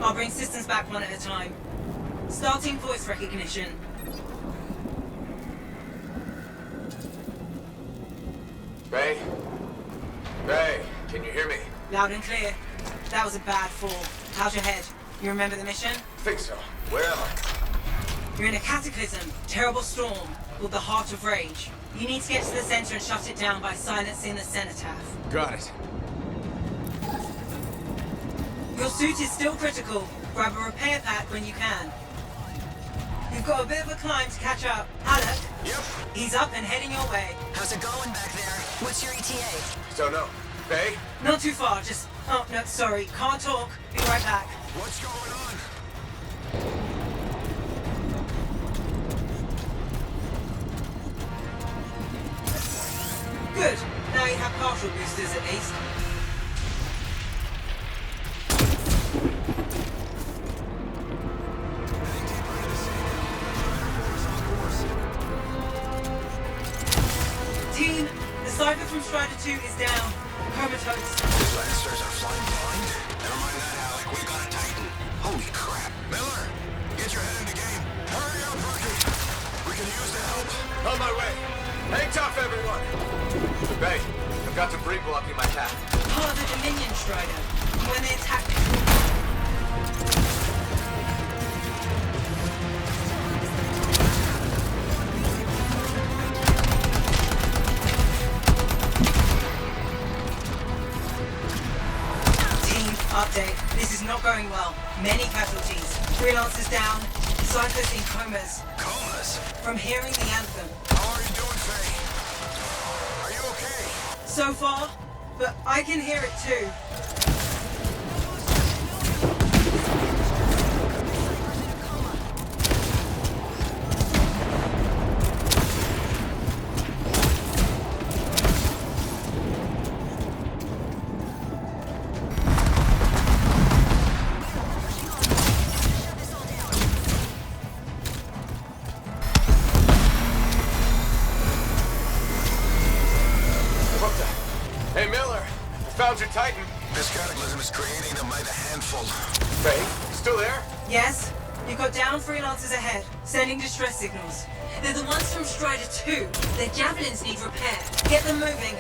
I'll bring systems back one at a time. Starting voice recognition. Ray? Ray, can you hear me? Loud and clear. That was a bad fall. How's your head? You remember the mission? Think so. Where am I? You're in a cataclysm, terrible storm, called the Heart of Rage. You need to get to the center and shut it down by silencing the cenotaph. Got it. Your suit is still critical. Grab a repair pack when you can. You've got a bit of a climb to catch up. Alec? Yep. He's up and heading your way. How's it going back there? What's your ETA? Don't know. Faye? Not too far, just... Oh, no, sorry. Can't talk. Be right back. What's going on? Good. Now you have partial boosters at least. Team, the Cypher from Strider 2 is down. Comatose. These Lancers are flying blind? Never mind that, Alec. We got a Titan. Holy crap. Miller, get your head in the game. Hurry up, Rookie. We can use the help. On my way. Hang tough, everyone. Faye, I've got debris blocking my path. Part of the Dominion Strider. When they attack Update. This is not going well. Many casualties. Freelancers down. Cyphers in comas. Comas? From hearing the anthem. How are you doing, Faye? Are you okay? So far, but I can hear it too. Hey, Miller. I found your Titan. This cataclysm is creating them by the handful. Faye, you still there? Yes? You've got down freelancers ahead, sending distress signals. They're the ones from Strider 2. Their javelins need repair. Get them moving.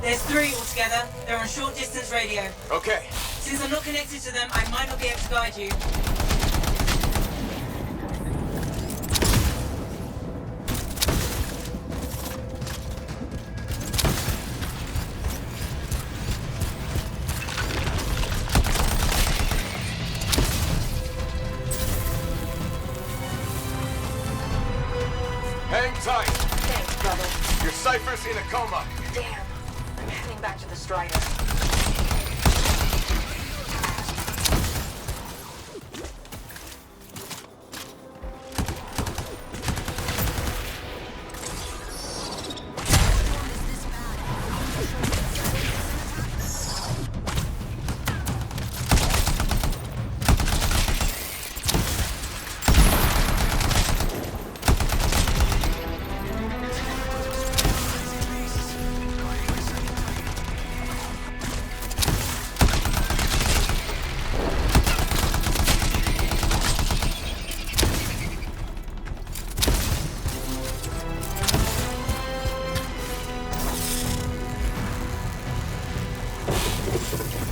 There's 3 altogether. They're on short distance radio. Okay. Since I'm not connected to them, I might not be able to guide you. Hang tight. Thanks, brother. Your Cypher's in a coma. Damn. I'm heading back to the Strider.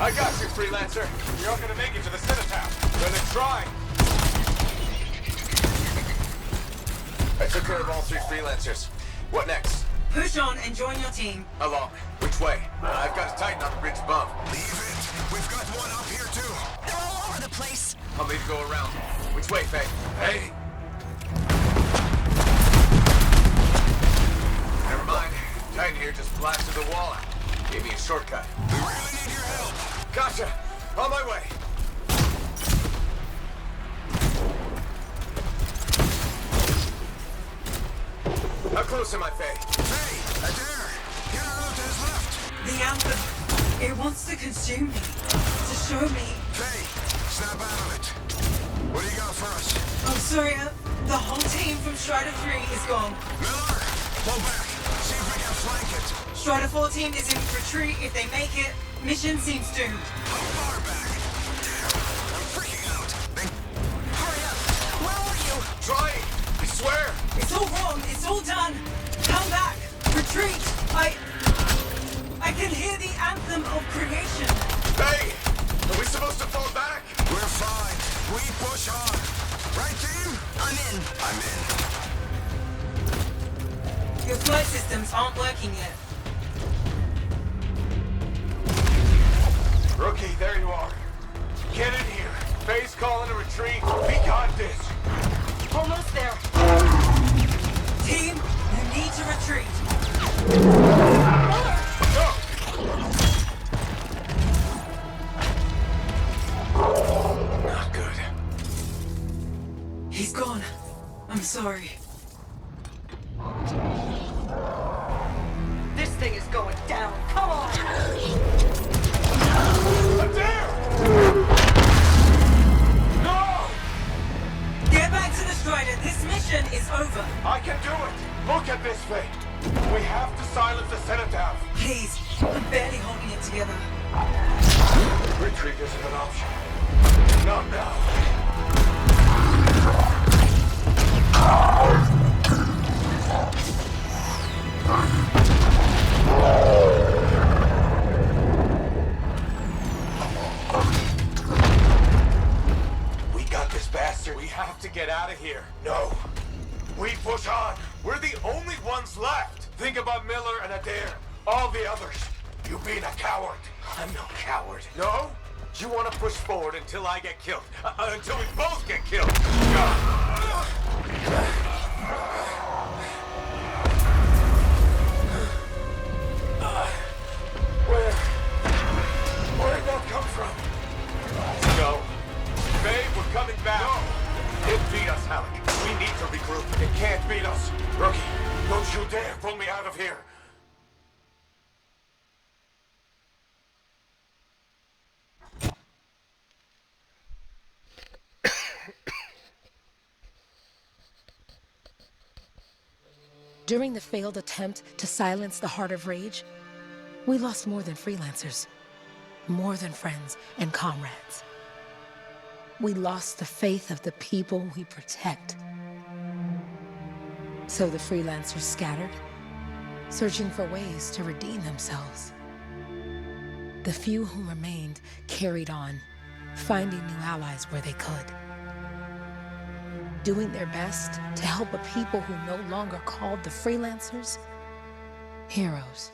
I got you, Freelancer. You're not gonna make it to the cenotaph. Gonna try. I took care of all 3 Freelancers. What next? Push on and join your team. Along. Which way? I've got a Titan on the bridge above. Leave it. We've got one up here, too. They're all over the place. I'll need to go around. Which way, Faye? Hey! Never mind. Titan here just blasted the wall out. Gave me a shortcut. We really need your help. Gotcha! On my way! How close am I, Faye? Faye, a dare. Get her out to his left. The anthem. It wants to consume me. To show me. Faye, snap out of it. What do you got for us? I'm sorry, the whole team from Strider 3 is gone. Miller, pull back. See if we can flank it. Strider 14 is in retreat. If they make it, mission seems doomed. How far back? fine. We push on. Right, team? I'm in. I'm in. Your flight systems aren't working yet. Rookie, there you are. Get in here. Base calling a retreat. We got this. Almost there. Team, you need to retreat. Go! Not good. He's gone. I'm sorry. This thing is going down. Come on! Adair! No! Get back to the Strider. This mission is over. I can do it. Look at this thing. We have to silence the Cenotaph. Please, I'm barely holding it together. Retreat isn't an option. Not now. We got this bastard. We have to get out of here. No. We push on. We're the only ones left. Think about Miller and Adair. All the others. You being a coward. I'm no coward. No? You want to push forward until I get killed. Until we both get killed. Where'd that come from? No. Babe, we're coming back. No. It beat us, Halleck. We need to regroup. It can't beat us. Rookie, don't you dare pull me out of here. During the failed attempt to silence the Heart of Rage, we lost more than freelancers, more than friends and comrades. We lost the faith of the people we protect. So the freelancers scattered, searching for ways to redeem themselves. The few who remained carried on, finding new allies where they could. Doing their best to help a people who no longer called the freelancers heroes.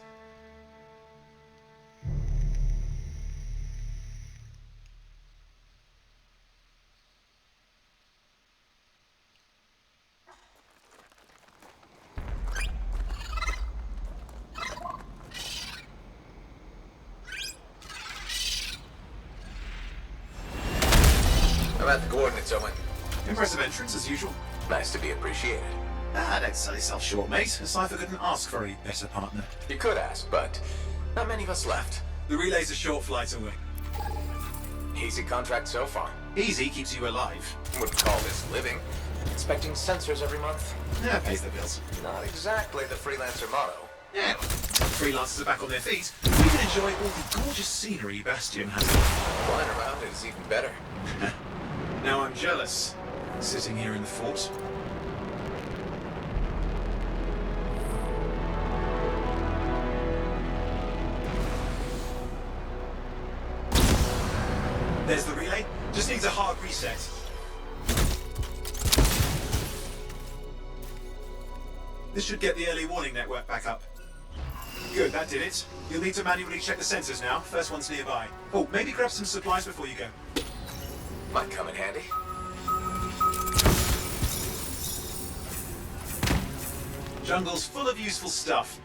How about the coordinates, Owen? Impressive entrance, as usual. Nice to be appreciated. Don't sell yourself short, mate. A cipher couldn't ask for a better partner. You could ask, but not many of us left. The relay's a short flight away. Easy contract so far. Easy keeps you alive. Wouldn't call this living. Inspecting sensors every month. Yeah, pays the bills. Not exactly the freelancer motto. Yeah, freelancers are back on their feet. We can enjoy all the gorgeous scenery Bastion has. Flying around is even better. Now I'm jealous, sitting here in the fort. There's the relay. Just needs a hard reset. This should get the early warning network back up. Good, that did it. You'll need to manually check the sensors now. First one's nearby. Oh, maybe grab some supplies before you go. Might come in handy. Jungle's full of useful stuff.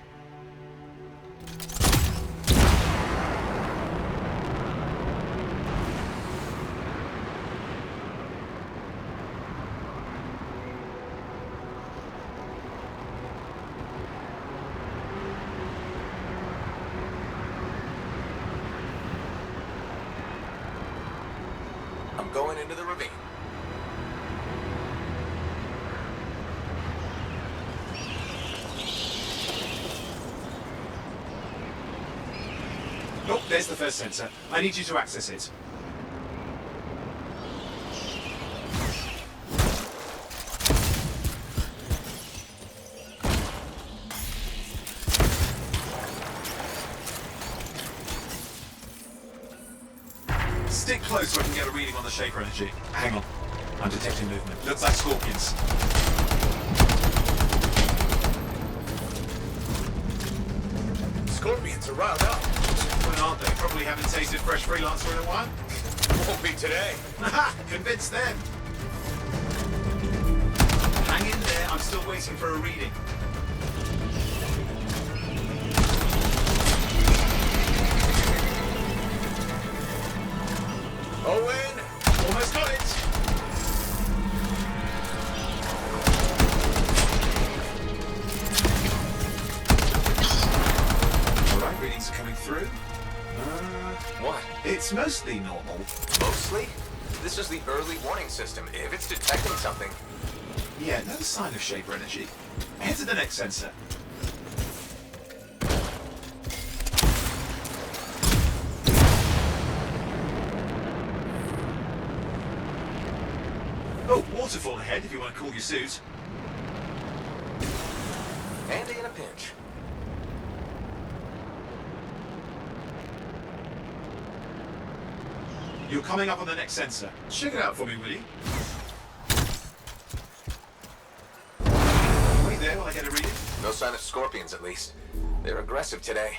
I'm going into the ravine. Oh, there's the first sensor. I need you to access it. Stick close so I can get a reading on the Shaper energy. Hang on. I'm detecting movement. Looks like scorpions. Scorpions are riled up. Well, aren't they? Probably haven't tasted fresh freelancer in a while. Won't be today. Haha! Convince them! Hang in there, I'm still waiting for a reading. Owen! Almost got it! Alright, readings are coming through. What? It's mostly normal. Mostly? This is the early warning system. If it's detecting something... Yeah, no sign of Shaper energy. Head to the next sensor. Oh, waterfall ahead if you want to cool your suit. Handy in a pinch. You're coming up on the next sensor. Check it out for me, will you? Wait there while I get a reading. No sign of scorpions, at least. They're aggressive today.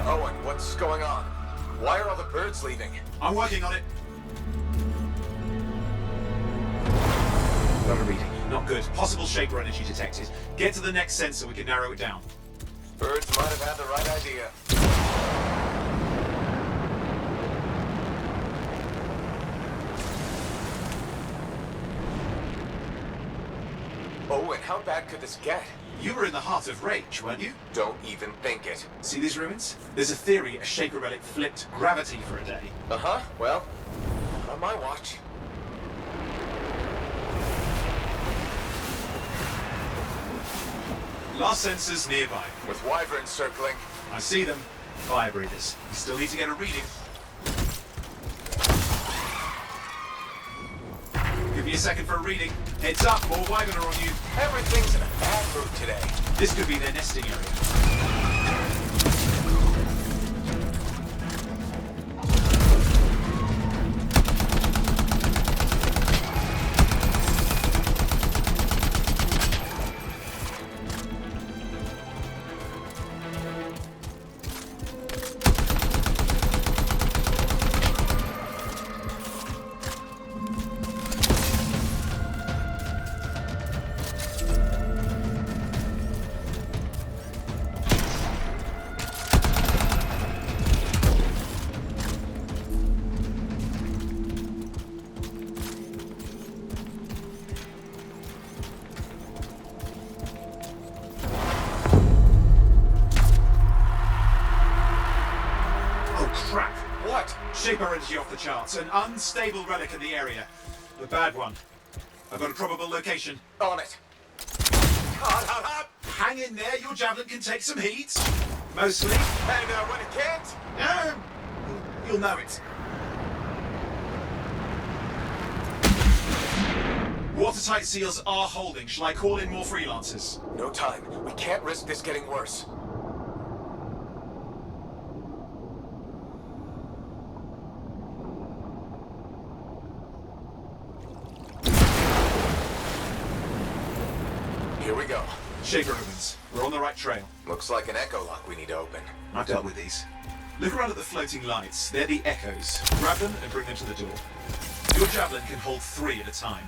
Owen, what's going on? Why are all the birds leaving? I'm working on it. Got a reading. Not good. Possible Shaper energy detected. Get to the next sensor, we can narrow it down. Birds might have had the right idea. Owen, how bad could this get? You were in the heart of Rage, weren't you? Don't even think it. See these ruins? There's a theory a Shaper relic flipped gravity for a day. Uh-huh, well, on my watch. Last sensors nearby. With wyverns circling. I see them. Fire breathers. You still need to get a reading. Give me a second for a reading. Heads up, more wyvern are on you. Everything's in a bad mood today. This could be their nesting area. Crap! What? Shaper energy off the charts. An unstable relic in the area. A bad one. I've got a probable location. On it. Hang in there, your javelin can take some heat. Mostly. And when it can't? You'll know it. Watertight seals are holding. Shall I call in more freelancers? No time. We can't risk this getting worse. Here we go. Shaper opens. We're on the right trail. Looks like an echo lock we need to open. I've dealt with these. Look around at the floating lights. They're the echoes. Grab them and bring them to the door. Your javelin can hold 3 at a time.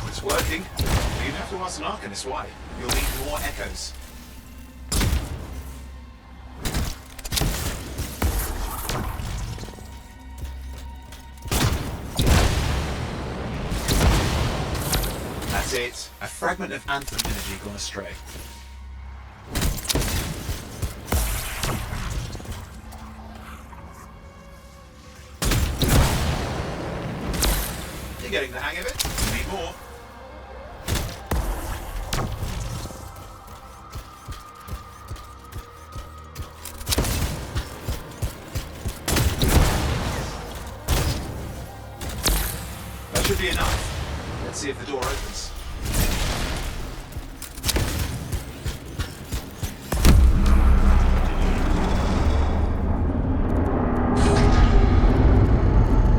It's working. You'd have to ask an Arcanist why. You'll need more echoes. That's it. A fragment of Anthem energy gone astray. You're getting the hang of it. You need more. That should be enough. Let's Let's see if the door opens.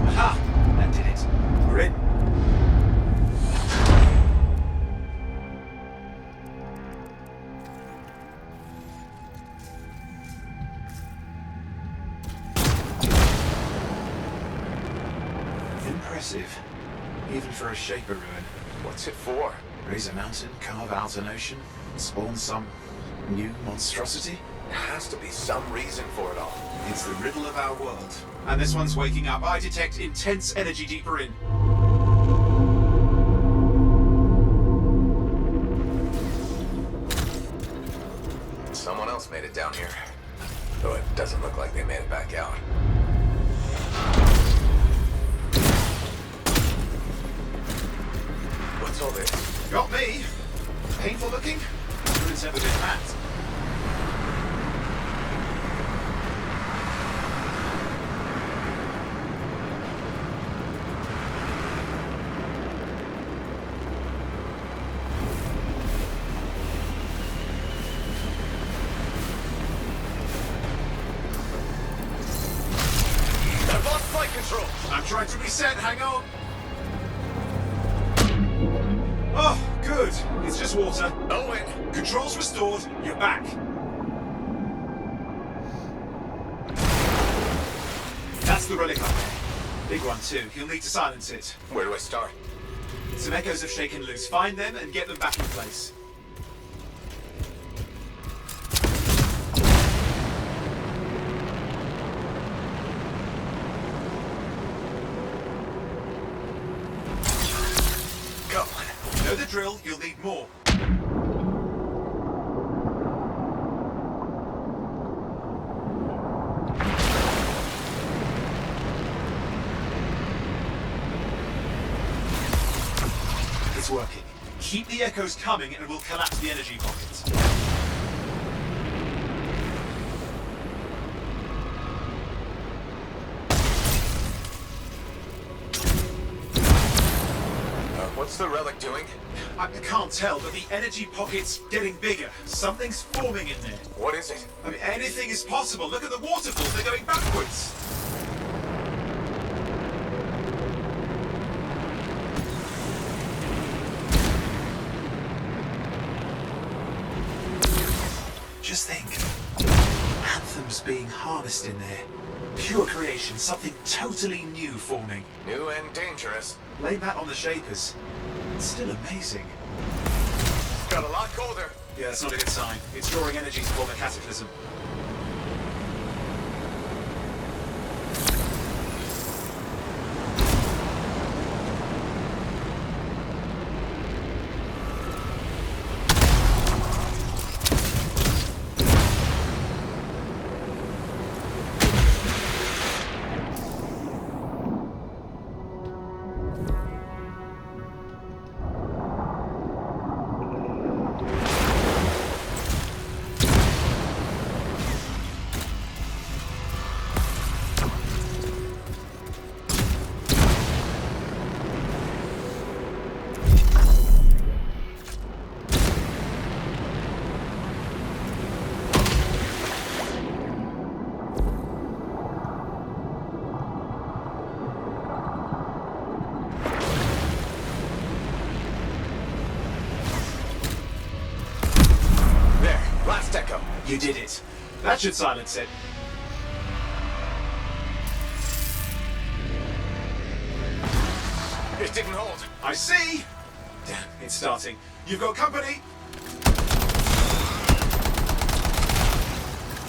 Aha! That did it. We're in. Impressive. Even for a Shaper ruin. What's it for? Raise a mountain, carve out an ocean, spawn some new monstrosity? There has to be some reason for it all. It's the riddle of our world. And this one's waking up. I detect intense energy deeper in. Someone else made it down here. Though it doesn't look like they made it back out. What's all this? Got me! Painful looking? Ruin's never been that. I've lost flight control! I'm trying to reset, hang on! Oh, good. It's just water. Owen! Controls restored, you're back. That's the relic up there. Big one too. You'll need to silence it. Where do I start? Some echoes have shaken loose. Find them and get them back in place. Go on. Know the drill, you'll need more. It's working. Keep the echoes coming and we'll collapse the energy pockets. What's the relic doing? I can't tell, but the energy pocket's getting bigger. Something's forming in there. What is it? I mean, anything is possible. Look at the waterfalls, they're going backwards. Just think. Anthem's being harnessed in there. Pure creation, something totally new forming. New and dangerous. Blame that on the Shapers. It's still amazing. Got a lot colder. Yeah, that's not a good sign. It's drawing energy to form a cataclysm. Last echo. You did it. That should silence it. It didn't hold. I see! Damn, it's starting. You've got company!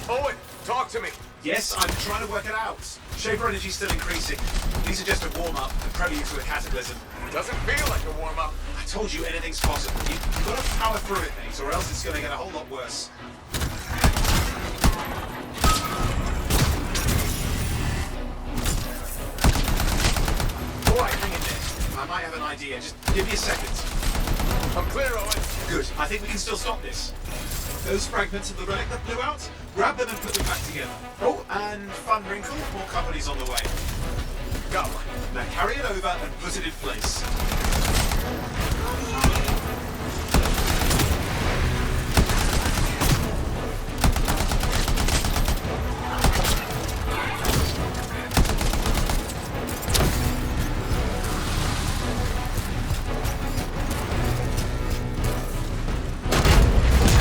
Owen, talk to me. Yes, I'm trying to work it out. Shaper energy's still increasing. These are just a warm-up, a prelude to a cataclysm. Doesn't feel like a warm-up. I told you anything's possible. You've got to power through it, mate, or else it's going to get a whole lot worse. All right, hang in there. I might have an idea. Just give me a second. I'm clear, Owen. Good. I think we can still stop this. Those fragments of the relic that blew out, grab them and put them back together. Oh, and fun wrinkle, more company's on the way. Go. Now carry it over and put it in place.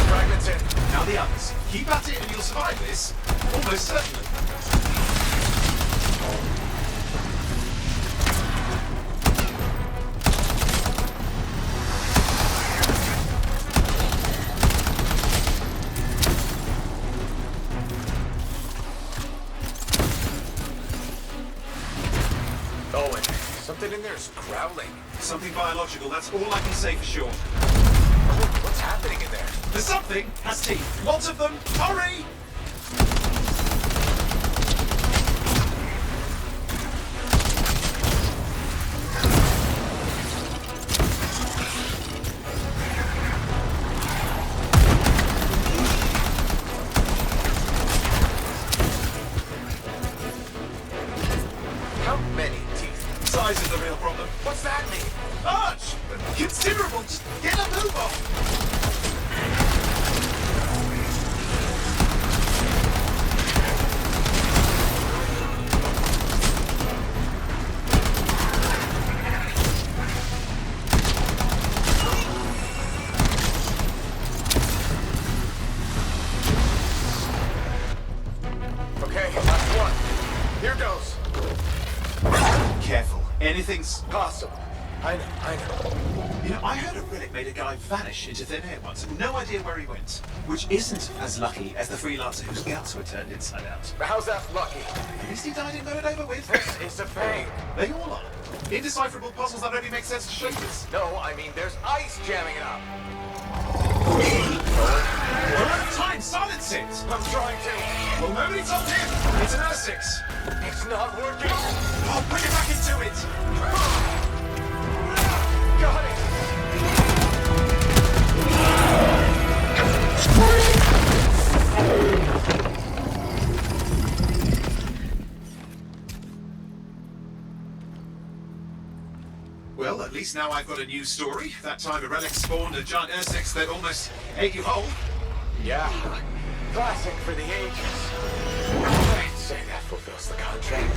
Fragments in. Now the others. Keep at it and you'll survive this. Almost certainly. Owen, something in there is growling. Something biological, that's all I can say for sure. What's happening in there? The something has teeth. Lots of them. Hurry! How many teeth? Size is the real problem. What's that mean? Large! Considerable! Just get a move on! Okay, last one. Here goes. Careful. Anything's... Possible. I know. You know, I heard a relic made a guy vanish into thin air once. No idea where he went. Which isn't as lucky as the freelancer whose guts were turned inside out. How's that lucky? At least he died and got it over with. This is a pain. They all are. Indecipherable puzzles that only make sense to shapers. No, I mean there's ice jamming it up. We're out of time! Silence it! I'm trying to. Well, nobody told him! It's an R6! It's not working. Oh, bring it back into it! Got it. Well, at least now I've got a new story. That time a relic spawned a giant R6 that almost ate you whole. Yeah. Classic for the ages. I'd say that fulfills the contract.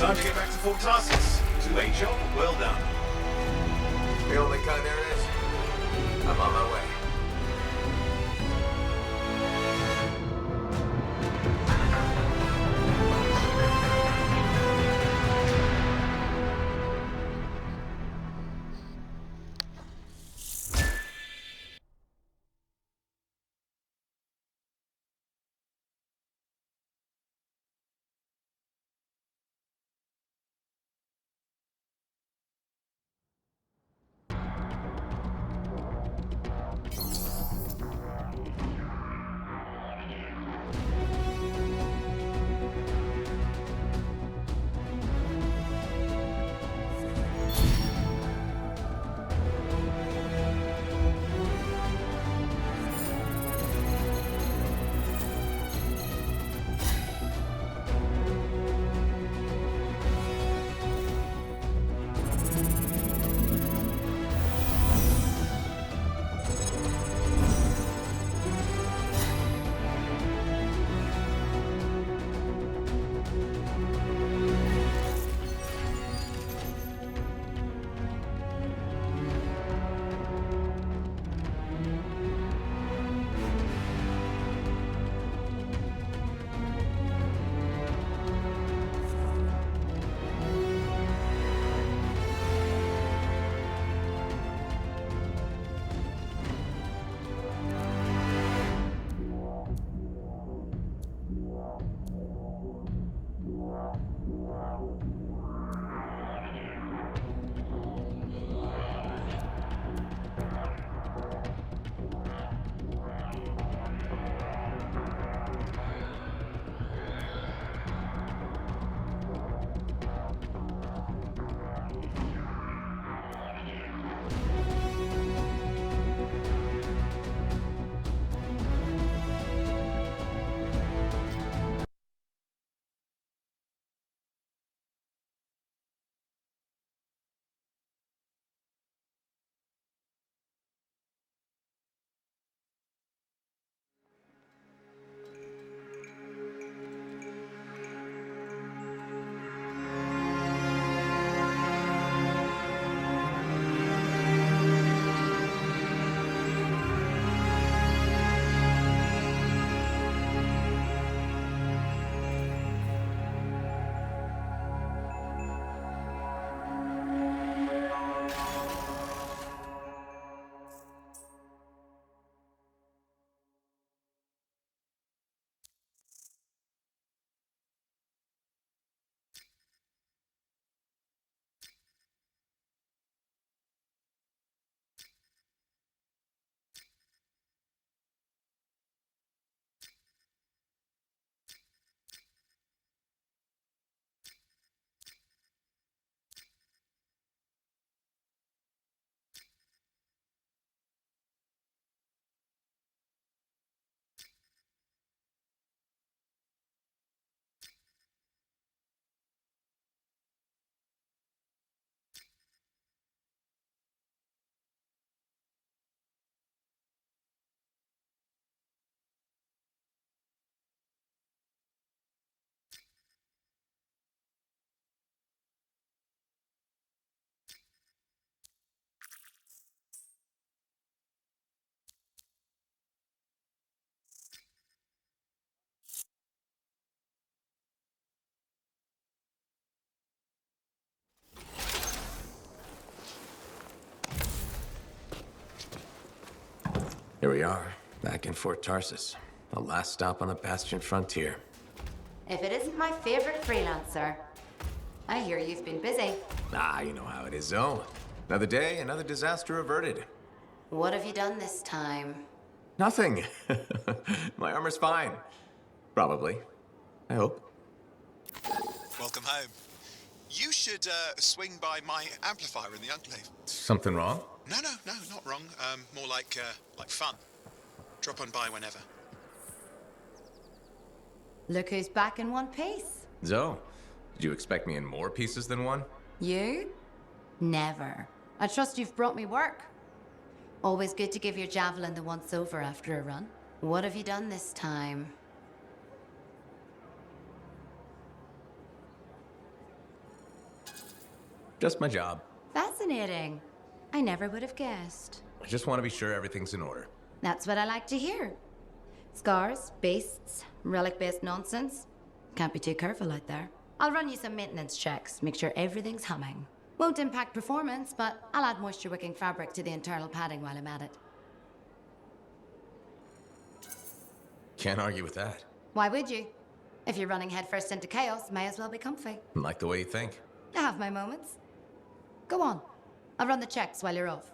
Time to get back to Fort Tarsus. 2A job, well done. The only kind there is. I'm on my way. Here we are, back in Fort Tarsus. The last stop on the Bastion frontier. If it isn't my favorite freelancer. I hear you've been busy. Ah, you know how it is, Zoe. Another day, another disaster averted. What have you done this time? Nothing. My armor's fine. Probably. I hope. Welcome home. You should swing by my amplifier in the Enclave. Something wrong? No, not wrong. More like fun. Drop on by whenever. Look who's back in one piece. Zoe, did you expect me in more pieces than one? You? Never. I trust you've brought me work. Always good to give your javelin the once-over after a run. What have you done this time? Just my job. Fascinating. I never would have guessed. I just want to be sure everything's in order. That's what I like to hear. Scars, beasts, relic-based nonsense. Can't be too careful out there. I'll run you some maintenance checks, make sure everything's humming. Won't impact performance, but I'll add moisture-wicking fabric to the internal padding while I'm at it. Can't argue with that. Why would you? If you're running headfirst into chaos, may as well be comfy. Like the way you think. I have my moments. Go on. I'll run the checks while you're off.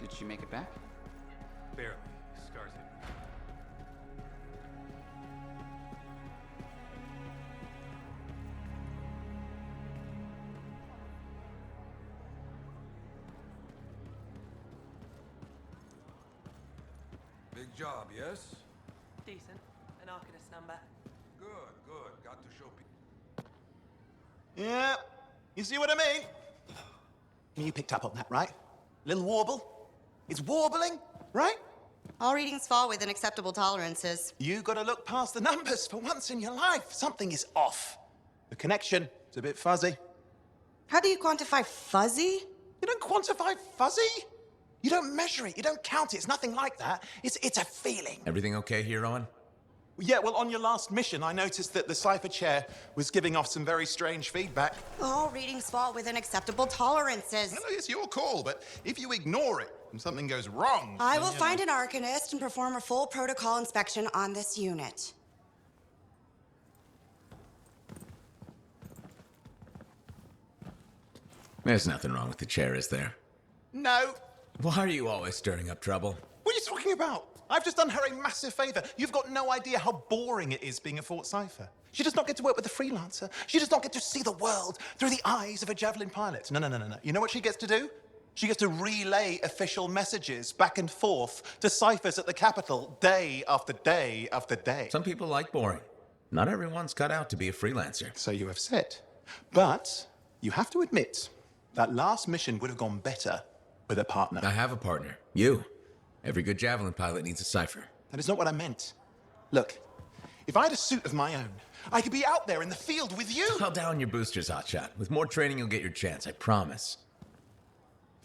Did she make it back? Barely. Scars hit. Big job, yes? Decent. An Arcanist number. Good, good. Got to show people. Yeah, you see what I mean? You picked up on that, right? Little warble? It's warbling, right? All readings fall within acceptable tolerances. You gotta look past the numbers for once in your life. Something is off. The connection is a bit fuzzy. How do you quantify fuzzy? You don't quantify fuzzy? You don't measure it, you don't count it, it's nothing like that. It's a feeling. Everything okay here, Owen? Yeah, well, on your last mission, I noticed that the cipher chair was giving off some very strange feedback. All readings fall within acceptable tolerances. No, it's your call, but if you ignore it and something goes wrong... I will find an Arcanist and perform a full protocol inspection on this unit. There's nothing wrong with the chair, is there? No. Why are you always stirring up trouble? What are you talking about? I've just done her a massive favor. You've got no idea how boring it is being a Fort Cipher. She does not get to work with a freelancer. She does not get to see the world through the eyes of a javelin pilot. No. You know what she gets to do? She gets to relay official messages back and forth to ciphers at the capital day after day after day. Some people like boring. Not everyone's cut out to be a freelancer. So you have said. But you have to admit, that last mission would have gone better with a partner. I have a partner. You. Every good javelin pilot needs a cipher. That is not what I meant. Look, if I had a suit of my own, I could be out there in the field with you. I'll down your boosters, hotshot. With more training, you'll get your chance, I promise.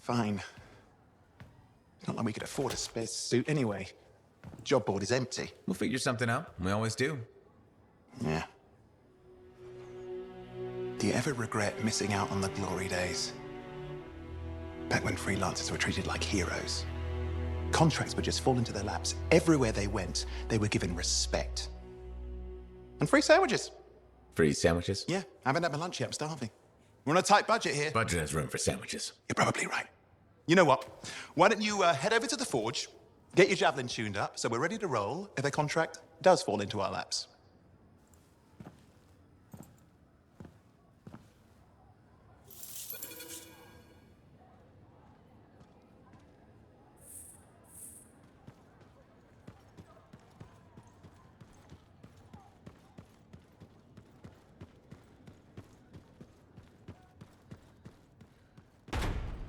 Fine. It's not like we could afford a spare suit anyway. The job board is empty. We'll figure something out. We always do. Yeah. Do you ever regret missing out on the glory days? Back when freelancers were treated like heroes. Contracts would just fall into their laps. Everywhere they went, they were given respect. And free sandwiches. Free sandwiches? Yeah, I haven't had my lunch yet. I'm starving. We're on a tight budget here. Budget has room for sandwiches. You're probably right. You know what? Why don't you head over to the forge, get your javelin tuned up, so we're ready to roll if a contract does fall into our laps.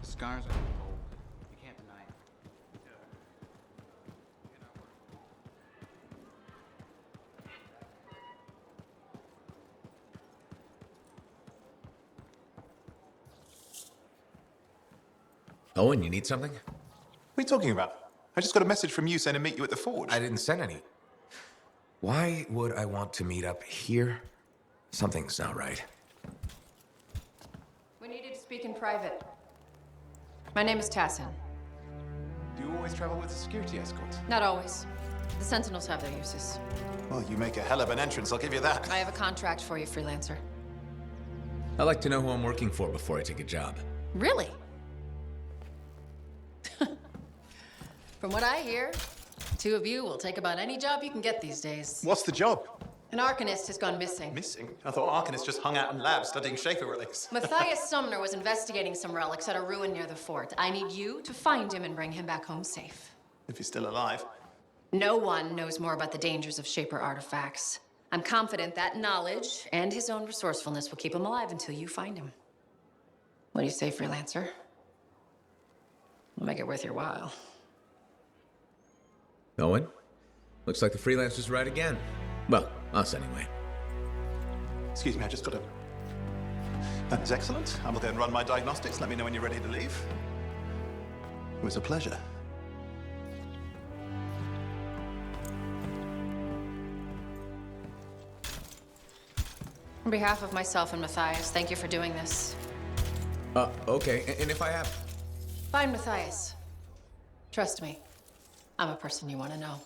Scars are cold. You can't deny it. Owen, you need something? What are you talking about? I just got a message from you saying to meet you at the forge. I didn't send any. Why would I want to meet up here? Something's not right. We needed to speak in private. My name is Tassin. Do you always travel with a security escort? Not always. The Sentinels have their uses. Well, you make a hell of an entrance, I'll give you that. I have a contract for you, freelancer. I like to know who I'm working for before I take a job. Really? From what I hear, two of you will take about any job you can get these days. What's the job? An Arcanist has gone missing. Missing? I thought Arcanists just hung out in labs studying Schaefer relics. Matthias Sumner was investigating some relics at a ruin near the fort. I need you to find him and bring him back home safe. If he's still alive. No one knows more about the dangers of Shaper artifacts. I'm confident that knowledge and his own resourcefulness will keep him alive until you find him. What do you say, freelancer? We'll make it worth your while. Owen? Looks like the freelancer's right again. Well, us anyway. Excuse me, I just got a... That is excellent. I will go and run my diagnostics. Let me know when you're ready to leave. It was a pleasure. On behalf of myself and Matthias, thank you for doing this. Okay. And if I have... Find Matthias. Trust me, I'm a person you want to know.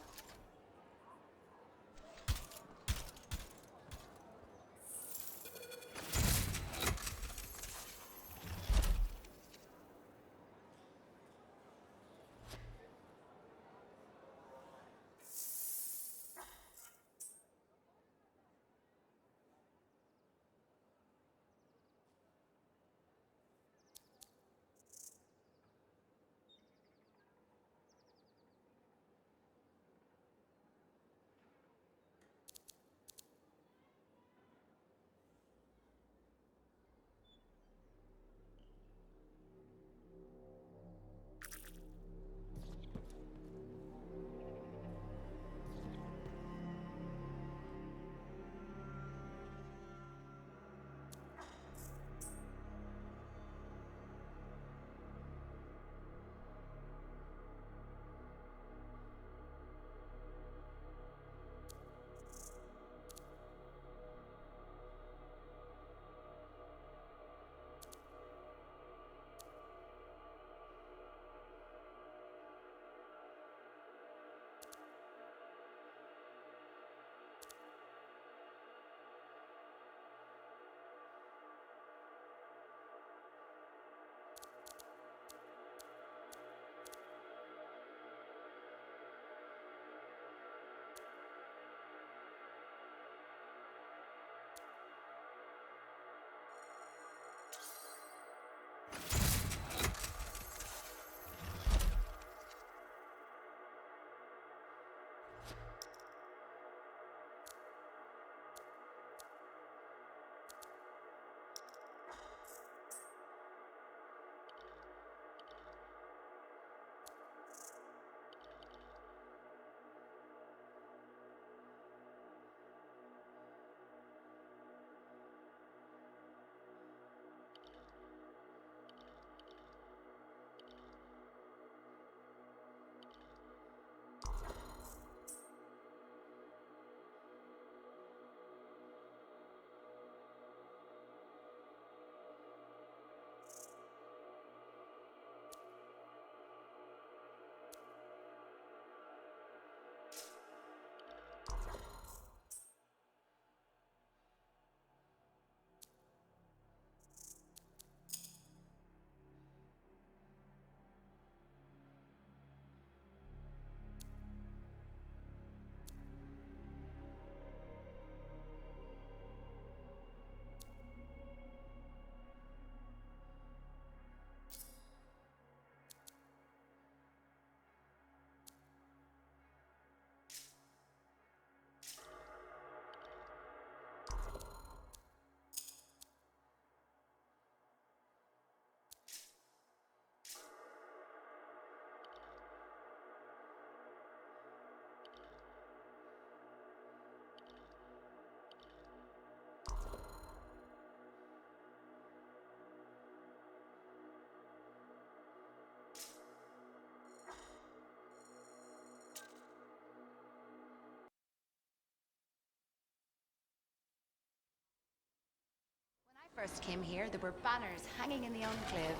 First came here, there were banners hanging in the enclave.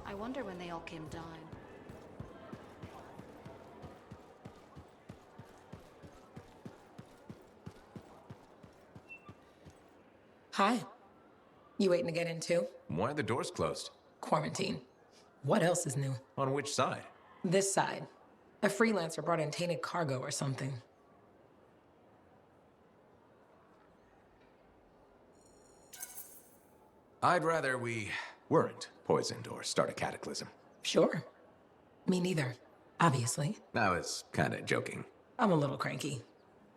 I wonder when they all came down. Hi. You waiting to get in too? Why are the doors closed? Quarantine. What else is new? On which side? This side. A freelancer brought in tainted cargo or something. I'd rather we weren't poisoned or start a cataclysm. Sure. Me neither, obviously. I was kinda joking. I'm a little cranky.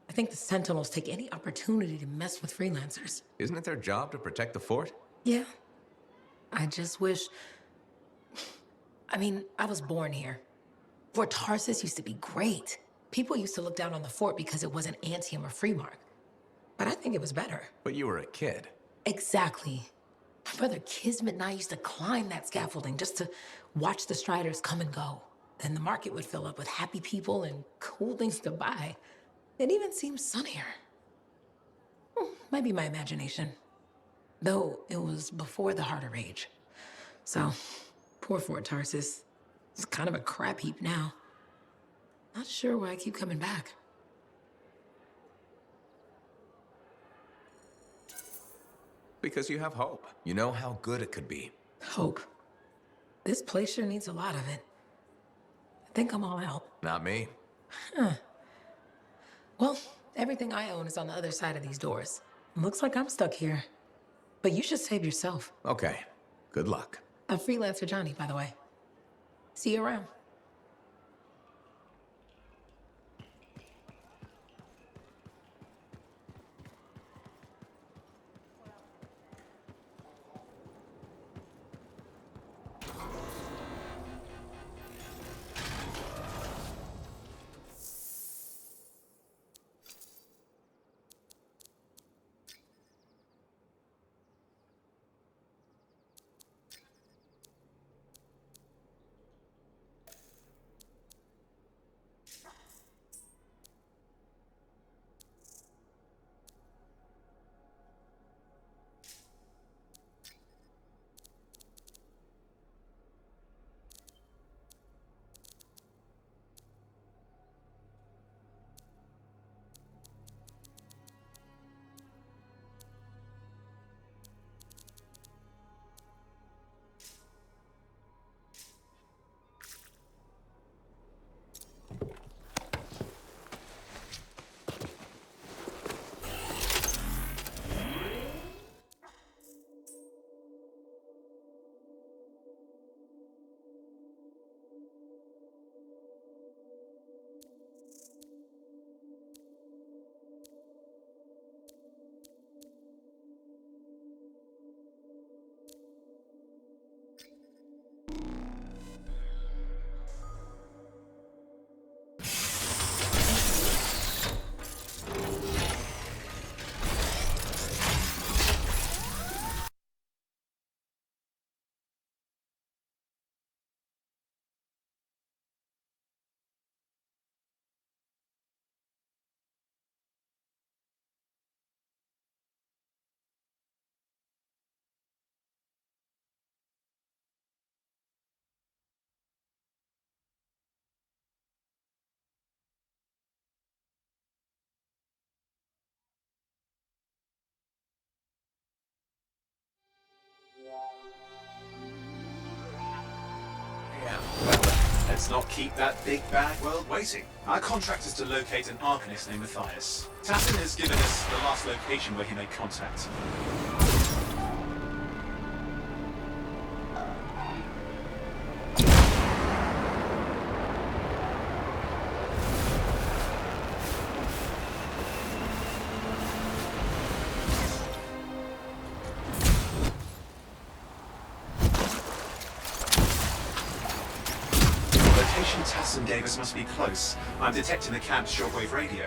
I think the Sentinels take any opportunity to mess with freelancers. Isn't it their job to protect the fort? Yeah. I just wish... I mean, I was born here. Fort Tarsis used to be great. People used to look down on the fort because it wasn't Anthem or Freemark. But I think it was better. But you were a kid. Exactly. My brother Kismet and I used to climb that scaffolding just to watch the Striders come and go. Then the market would fill up with happy people and cool things to buy. It even seems sunnier. Might be my imagination. Though it was before the Heart of Rage. So, poor Fort Tarsis. It's kind of a crap heap now. Not sure why I keep coming back. Because you have hope. You know how good it could be. Hope. This place sure needs a lot of it. I think I'm all out. Not me. Huh. Well, everything I own is on the other side of these doors. Looks like I'm stuck here. But you should save yourself. Okay. Good luck. I'm Freelancer Johnny, by the way. See you around. Let's not keep that big bad world waiting. Our contract is to locate an Arcanist named Matthias. Tassin has given us the last location where he made contact. Tassin gave us must be close. I'm detecting the camp's shortwave radio.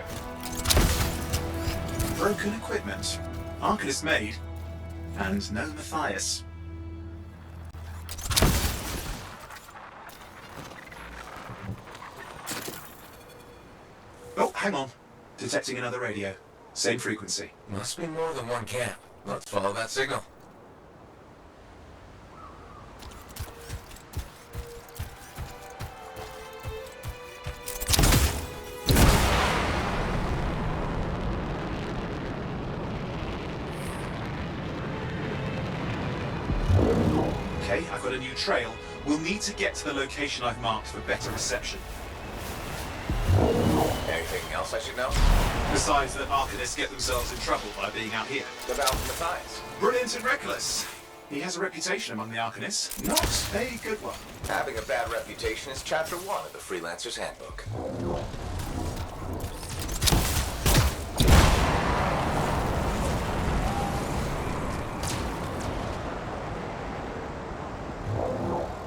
Broken equipment. Arcanist made. And no Matthias. Oh, hang on. Detecting another radio. Same frequency. Must be more than one camp. Let's follow that signal. Okay, I've got a new trail. We'll need to get to the location I've marked for better reception. Anything else I should know? Besides that Arcanists get themselves in trouble by being out here. About Matthias. Brilliant and reckless. He has a reputation among the Arcanists. Not a good one. Having a bad reputation is chapter 1 of the Freelancer's Handbook.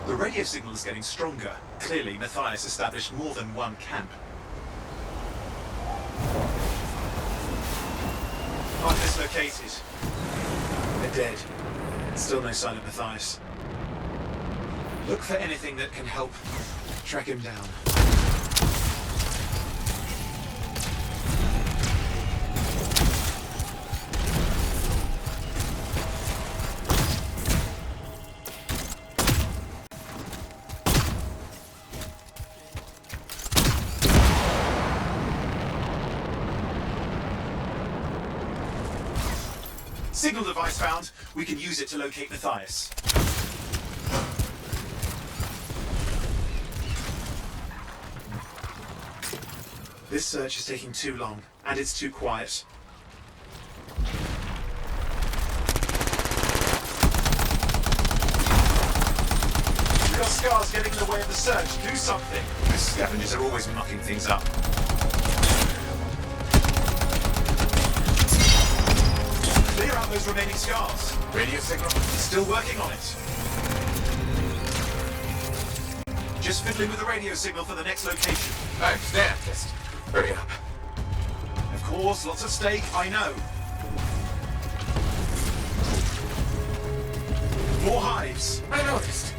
The radio signal is getting stronger. Clearly, Matthias established more than one camp. Arcanists located. They're dead. Still no sign of Matthias. Look for anything that can help track him down. Signal device found. We can use it to locate Matthias. This search is taking too long, and it's too quiet. We've got scars getting in the way of the search. Do something. The scavengers are always mucking things up. Clear out those remaining scars. Radio signal? Still working on it. Just fiddling with the radio signal for the next location. I understand. Just hurry up. Of course, lots of stake, I know. More hives. I noticed.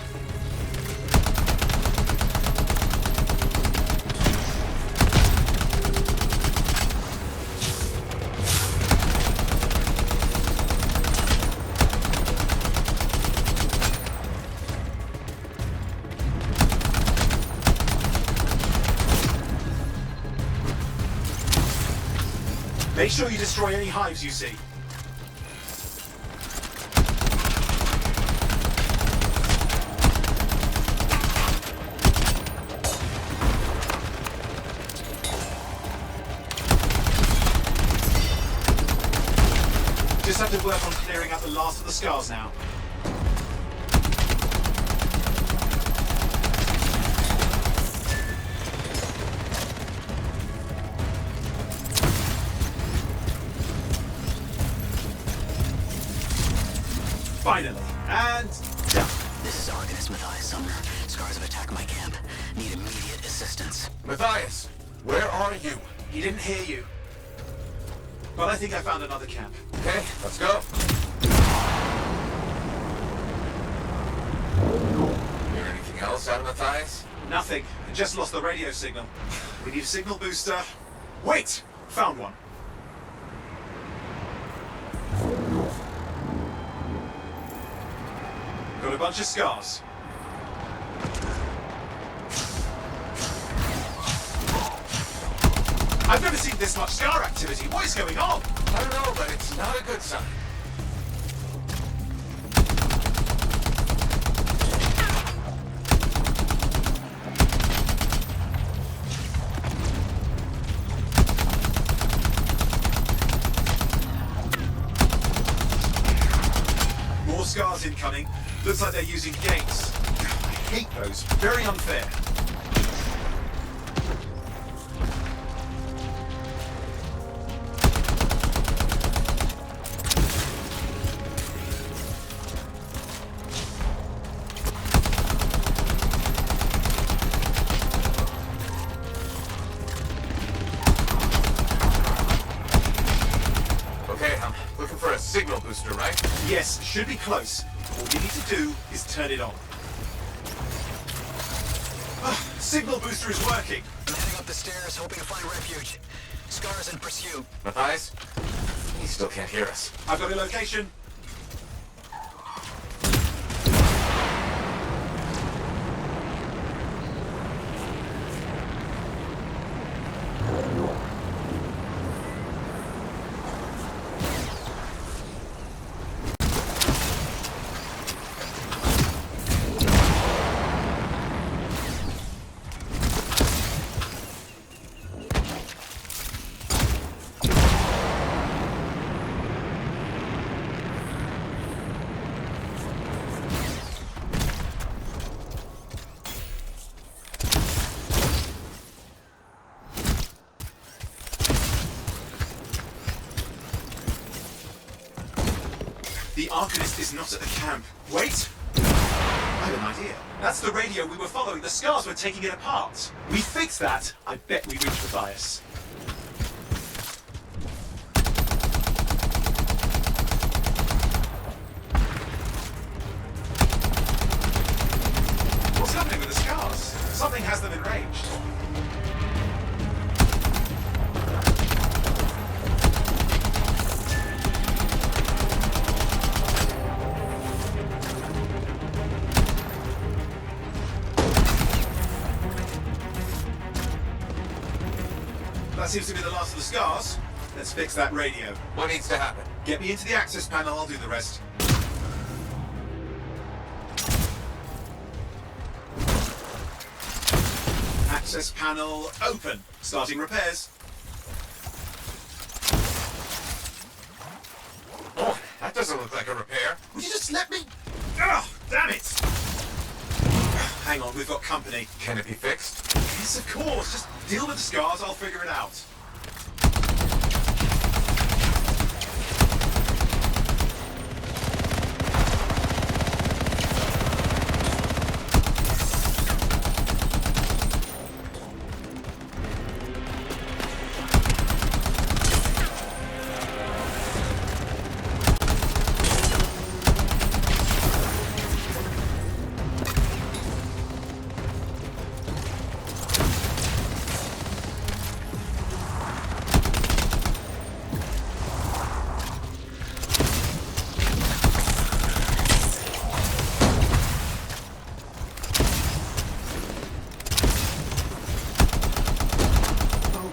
Make sure you destroy any hives you see. Just have to work on clearing out the last of the scars now. Finally, and done. This is Arcanist Matthias Sumner. Scars have attacked my camp. Need immediate assistance. Matthias, where are you? He didn't hear you. But I think I found another camp. Okay, let's go. Hear anything else out of Matthias? Nothing. I just lost the radio signal. We need a signal booster. Wait! Found one. Got a bunch of scars. I've never seen this much scar activity. What is going on? I don't know, but it's not a good sign. More scars incoming. Looks like they're using gates. I hate those. Very unfair. Okay, I'm looking for a signal booster, right? Yes, should be close. All you need to do is turn it on. Signal booster is working. I'm heading up the stairs, hoping to find refuge. Scars in pursuit. Matthias? He still can't hear us. I've got a location. The Arcanist is not at the camp. Wait! I have an idea. That's the radio we were following. The scars were taking it apart. We fixed that. I bet we reached Matthias. What's happening with the scars? Something has them enraged. That seems to be the last of the scars. Let's fix that radio. What needs to happen? Get me into the access panel, I'll do the rest. Access panel open. Starting repairs. Oh, that doesn't look like a repair. Would you just let me? Oh, damn it! Hang on, we've got company. Can it be fixed? Yes, of course. Just deal with the scars, I'll figure it out.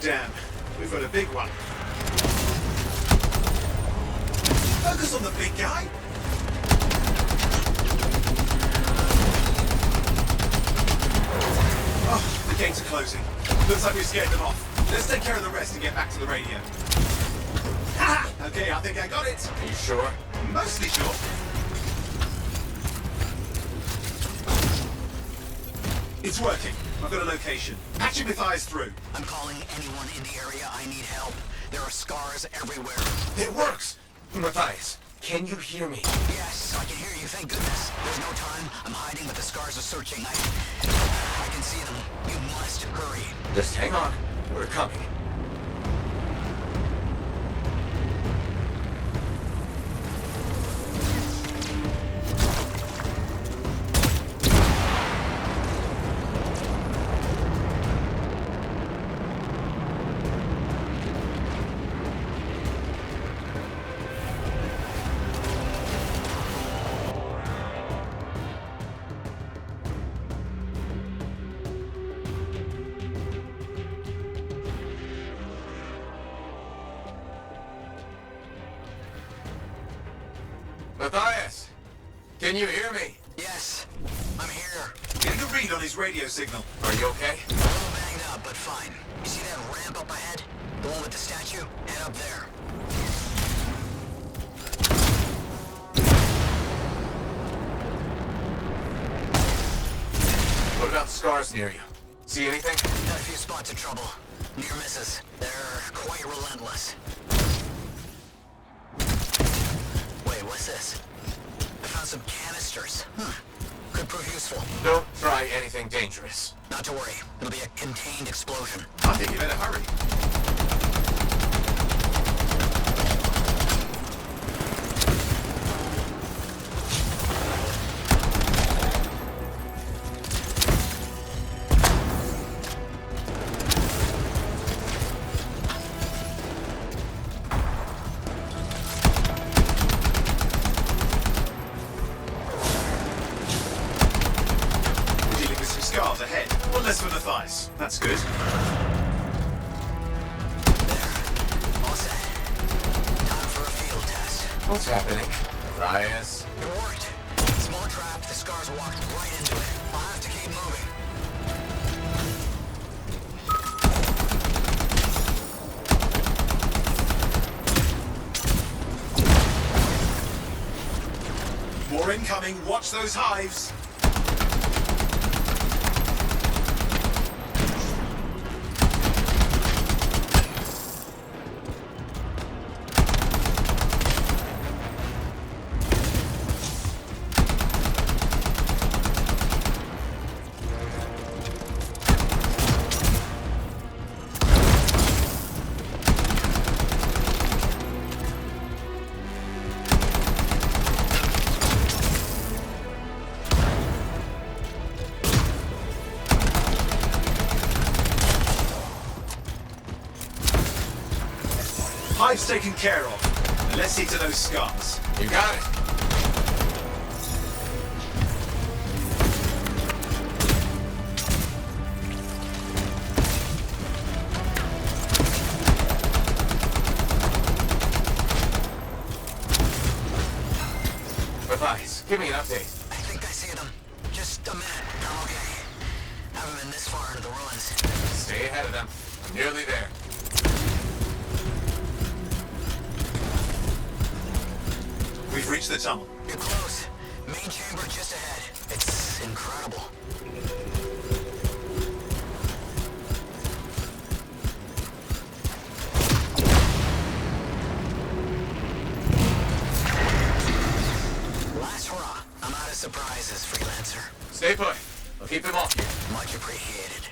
Damn, we've got a big one. Focus on the big guy. Oh, the gates are closing. Looks like we scared them off. Let's take care of the rest and get back to the radio. Ha! Okay, I think I got it. Are you sure? Mostly sure. It's working. I've got a location. Patching Matthias through. I'm calling anyone in the area. I need help. There are scars everywhere. It works! Matthias, can you hear me? Yes, I can hear you, thank goodness. There's no time. I'm hiding, but the scars are searching. I can see them. You must hurry. Just hang on. We're coming. Matthias, can you hear me? Yes, I'm here. Getting a read on his radio signal. Are you okay? A little banged up, but fine. You see that ramp up ahead? The one with the statue? Head up there. What about scars near you? See anything? Got a few spots of trouble. Near misses. They're quite relentless. Wait, what's this? I found some canisters. Could prove useful. Don't try anything dangerous. Not to worry. It'll be a contained explosion. I think you better hurry. Scars ahead. One less for Matthias. That's good. There. All set. Time for a field test. What's happening? Matthias? It worked. Small trap. The scars walked right into it. I'll have to keep moving. More incoming. Watch those hives. wife's taken care of. Now let's see to those scars. You got it. Matthias, give me an update. I think I see them. Just a minute. I'm okay. Haven't been this far into the ruins. Stay ahead of them. I'm nearly there. We've reached the tunnel. You're close. Main chamber just ahead. It's incredible. Last hurrah. I'm out of surprises, freelancer. Stay put. I'll keep them off you. Much appreciated.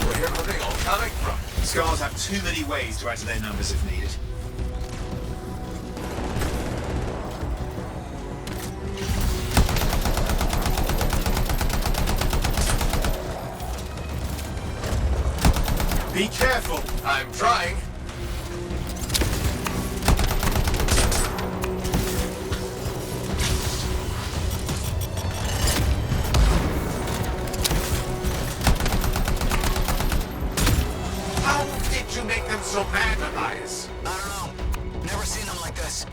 Where are they all coming from? Scars have too many ways to add to their numbers if needed. Be careful! I'm trying. How did you make them so bad, Matthias? I don't know. Never seen them like this.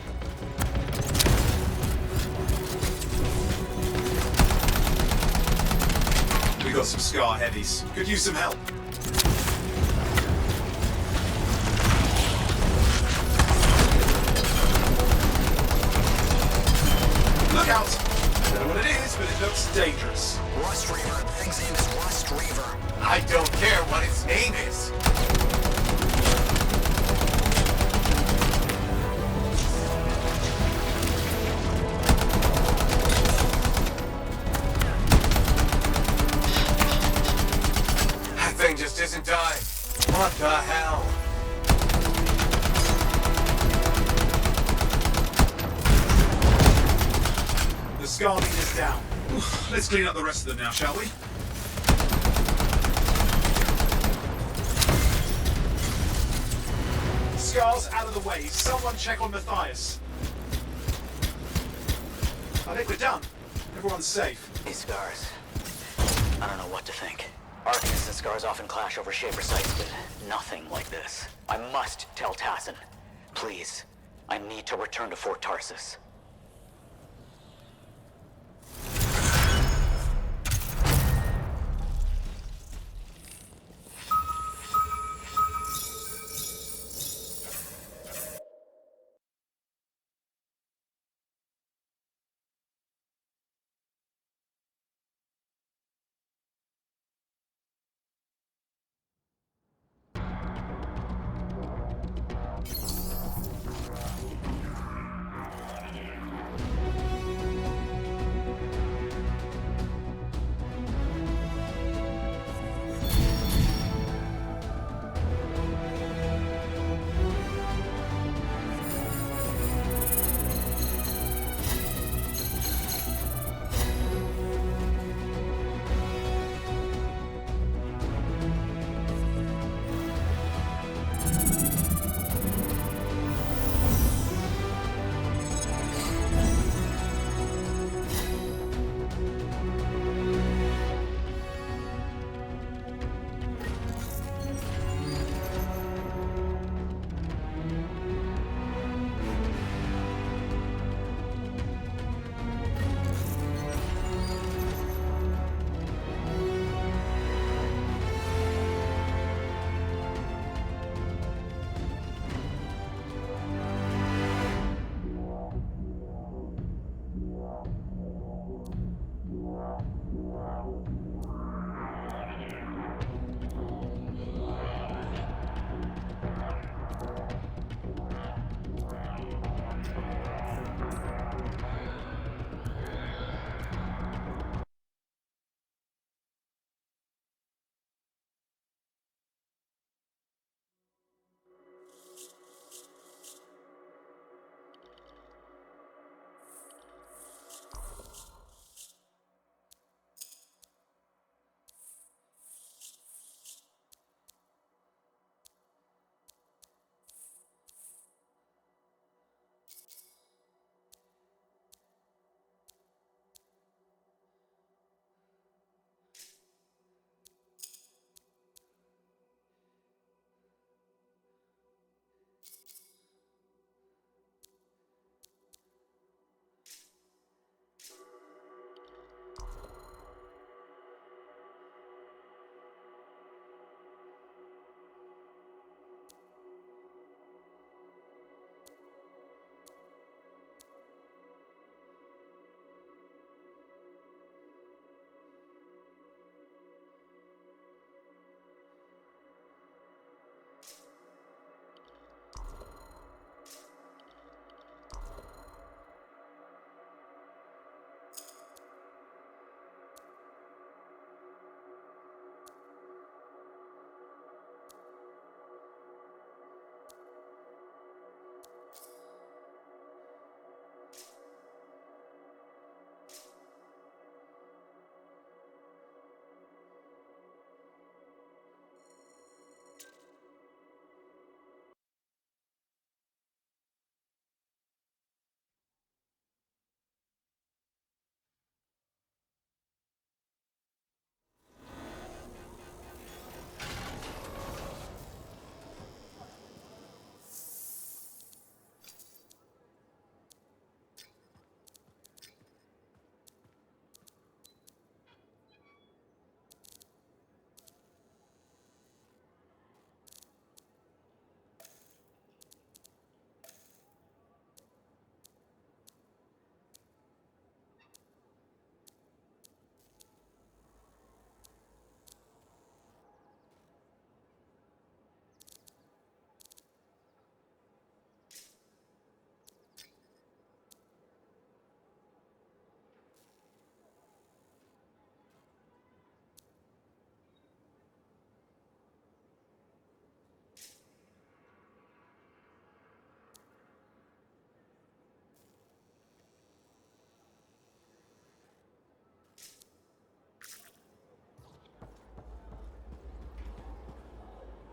We got some scar heavies. Could use some help. Look out! I don't know what it is, but it looks dangerous. Rust Reaver. The thing's name is Rust Reaver. I don't care what its name is. That thing just isn't dying. What the hell? The scar leader's down. Let's clean up the rest of them now, shall we? Scar's out of the way. Someone check on Matthias. I think we're done. Everyone's safe. These scars. I don't know what to think. Arcanists and scars often clash over Shaper sites, but nothing like this. I must tell Tassin. Please. I need to return to Fort Tarsus.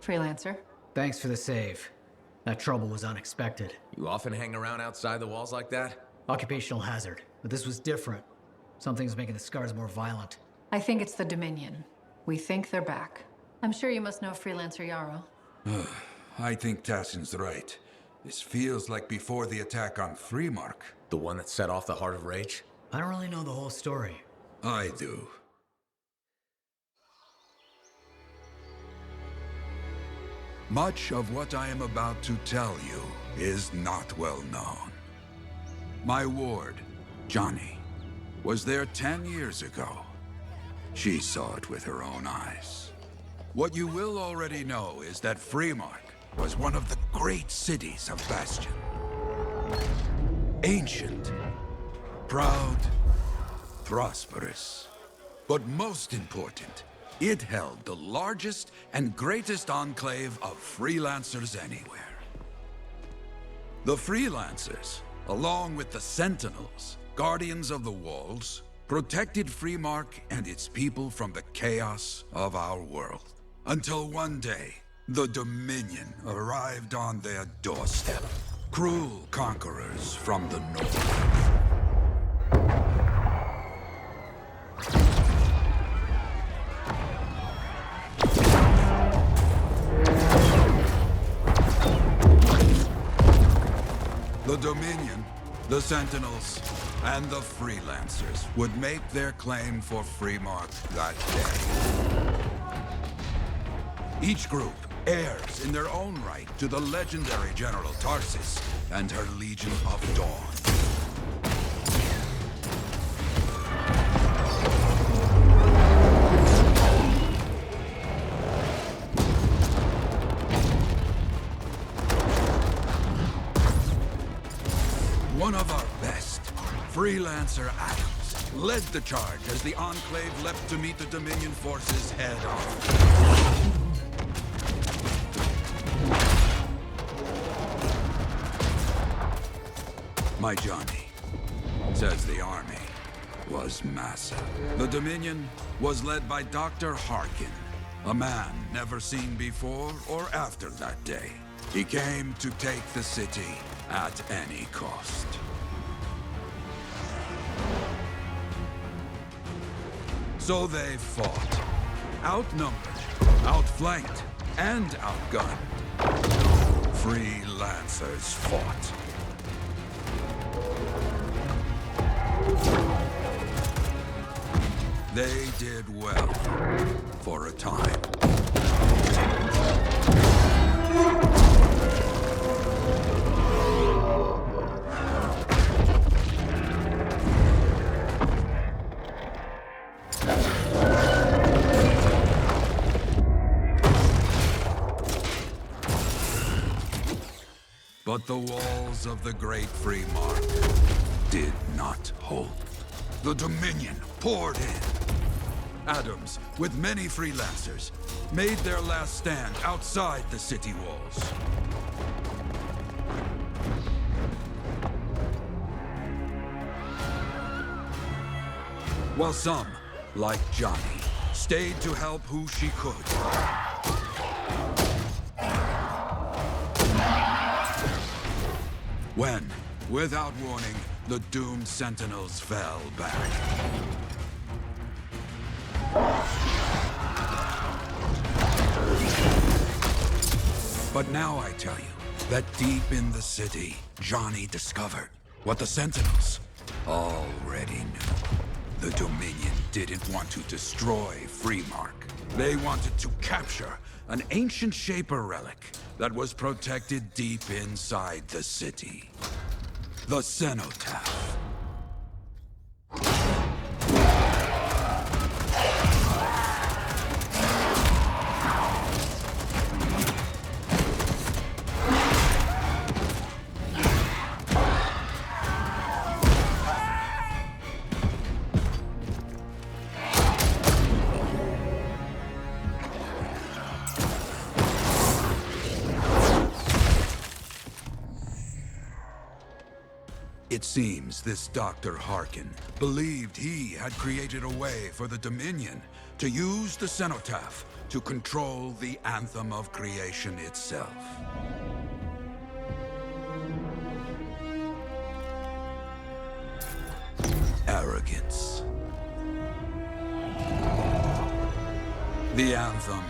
Freelancer. Thanks for the save. That trouble was unexpected. You often hang around outside the walls like that? Occupational hazard, but this was different. Something's making the scars more violent. I think it's the Dominion. We think they're back. I'm sure you must know Freelancer Yarrow. I think Tassin's right. This feels like before the attack on Freemark. The one that set off the Heart of Rage? I don't really know the whole story. I do. Much of what I am about to tell you is not well known. My ward, Johnny, was there 10 years ago. She saw it with her own eyes. What you will already know is that Freemark was one of the great cities of Bastion. Ancient, proud, prosperous. But most important, it held the largest and greatest enclave of freelancers anywhere. The freelancers, along with the Sentinels, guardians of the walls, protected Freemark and its people from the chaos of our world. Until one day, the Dominion arrived on their doorstep. Cruel conquerors from the north. The Dominion, the Sentinels, and the Freelancers would make their claim for Freemark that day. Each group heirs in their own right to the legendary General Tarsis and her Legion of Dawn. One of our best, Freelancer Adams, led the charge as the Enclave leapt to meet the Dominion forces head-on. My Johnny says the army was massive. The Dominion was led by Dr. Harkin, a man never seen before or after that day. He came to take the city at any cost. So they fought, outnumbered, outflanked, and outgunned. Freelancers fought. They did well, for a time. But the walls of the Great Freemark did not hold. The Dominion poured in. Adams, with many freelancers, made their last stand outside the city walls. While some, like Johnny, stayed to help who she could. When, without warning, the doomed Sentinels fell back. But now I tell you that deep in the city, Johnny discovered what the Sentinels already knew. The Dominion didn't want to destroy Freemark. They wanted to capture an ancient Shaper relic that was protected deep inside the city. The Cenotaph. It seems this Dr. Harkin believed he had created a way for the Dominion to use the cenotaph to control the Anthem of Creation itself. Arrogance. The Anthem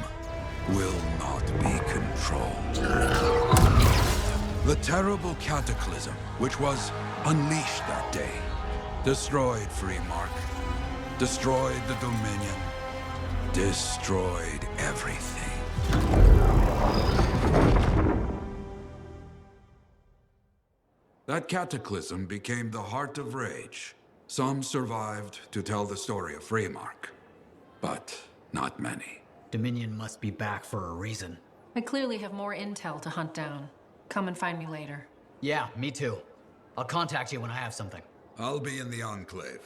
will not be controlled. The terrible cataclysm, which was unleashed that day, destroyed Freemark, destroyed the Dominion, destroyed everything. That cataclysm became the heart of Rage. Some survived to tell the story of Freemark, but not many. Dominion must be back for a reason. I clearly have more intel to hunt down. Come and find me later. Yeah, me too. I'll contact you when I have something. I'll be in the Enclave.